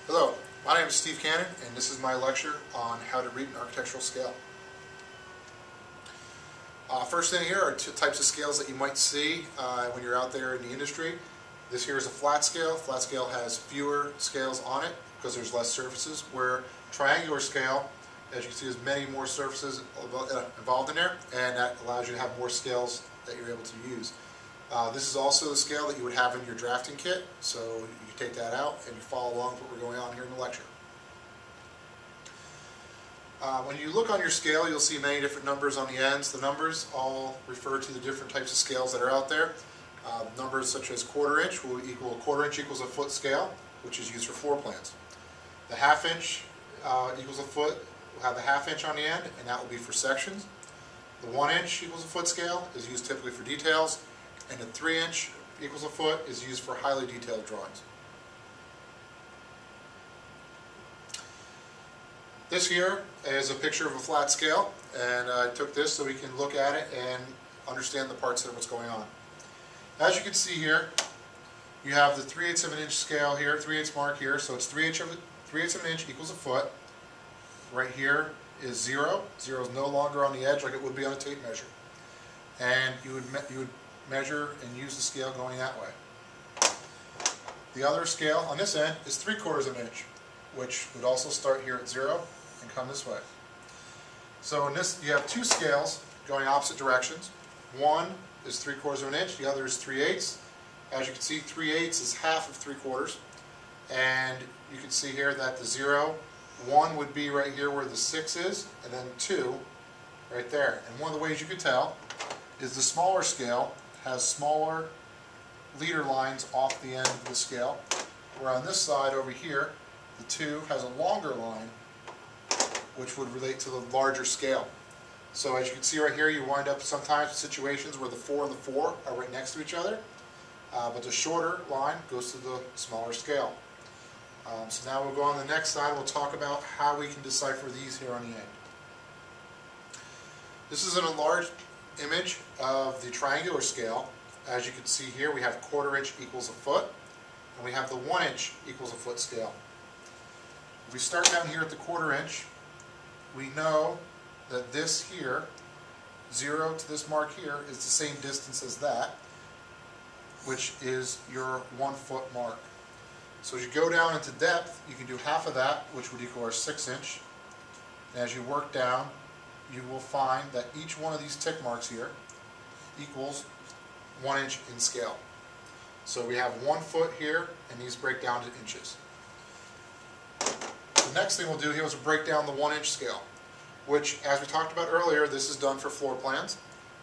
Hello, my name is Steve Cannon, and this is my lecture on how to read an architectural scale. First thing here are two types of scales that you might see when you're out there in the industry. This here is a flat scale. Flat scale has fewer scales on it because there's less surfaces, where triangular scale, as you can see, there's many more surfaces involved in there, and that allows you to have more scales that you're able to use. This is also the scale that you would have in your drafting kit, so you take that out and you follow along with what we're going on here in the lecture. When you look on your scale, you'll see many different numbers on the ends. The numbers all refer to the different types of scales that are out there. Numbers such as quarter inch will equal a quarter inch equals a foot scale, which is used for floor plans. The half inch equals a foot will have the half inch on the end, and that will be for sections. The 1 inch equals a foot scale is used typically for details, and the 3 inch equals a foot is used for highly detailed drawings. This here is a picture of a flat scale, and I took this so we can look at it and understand the parts of what's going on. As you can see here, you have the 3/8 of an inch scale here, 3/8 mark here, so it's 3/8 of an inch equals a foot. Right here is 0. 0 is no longer on the edge like it would be on a tape measure. And you would measure and use the scale going that way. The other scale on this end is 3/4 of an inch, which would also start here at 0 and come this way. So in this, you have two scales going opposite directions. One is 3/4 of an inch, the other is 3/8. As you can see, 3/8 is half of 3/4, and you can see here that the 0, 1 would be right here where the 6 is, and then 2 right there. And one of the ways you can tell is the smaller scale has smaller leader lines off the end of the scale, where on this side over here, the 2 has a longer line, which would relate to the larger scale. So as you can see right here, you wind up sometimes in situations where the 4 and the 4 are right next to each other, but the shorter line goes to the smaller scale. So now we'll go on the next side, we'll talk about how we can decipher these here on the end. This is an enlarged image of the triangular scale. As you can see here, we have 1/4 inch equals a foot, and we have the 1 inch equals a foot scale. If we start down here at the 1/4 inch, we know that this here, 0 to this mark here, is the same distance as that, which is your 1 foot mark. So as you go down into depth, you can do half of that, which would equal our 6 inch. And as you work down, you will find that each one of these tick marks here equals 1 inch in scale. So we have 1 foot here, and these break down to inches. The next thing we'll do here is we'll break down the 1 inch scale, which, as we talked about earlier, this is done for floor plans,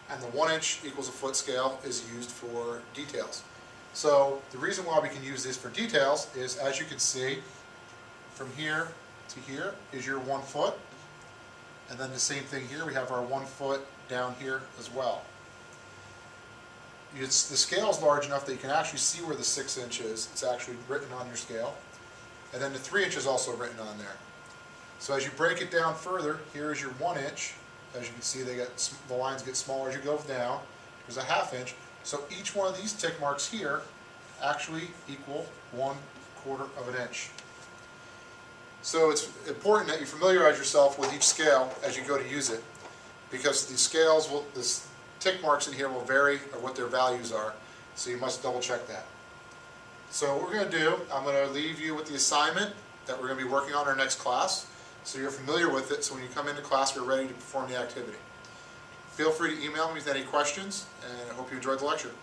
and the 1 inch equals a foot scale is used for details. So the reason why we can use this for details is, as you can see, from here to here is your 1 foot, and then the same thing here, we have our 1 foot down here as well. The scale is large enough that you can actually see where the 6 inch is. It's actually written on your scale. And then the 3 inch is also written on there. So as you break it down further, here is your 1 inch. As you can see, the lines get smaller as you go down. There's a half inch. So each one of these tick marks here actually equal 1/4 of an inch. So it's important that you familiarize yourself with each scale as you go to use it, because the scales will, the tick marks in here will vary or what their values are, so you must double check that. So what we're going to do, I'm going to leave you with the assignment that we're going to be working on in our next class, so you're familiar with it, so when you come into class, we're ready to perform the activity. Feel free to email me with any questions, and I hope you enjoyed the lecture.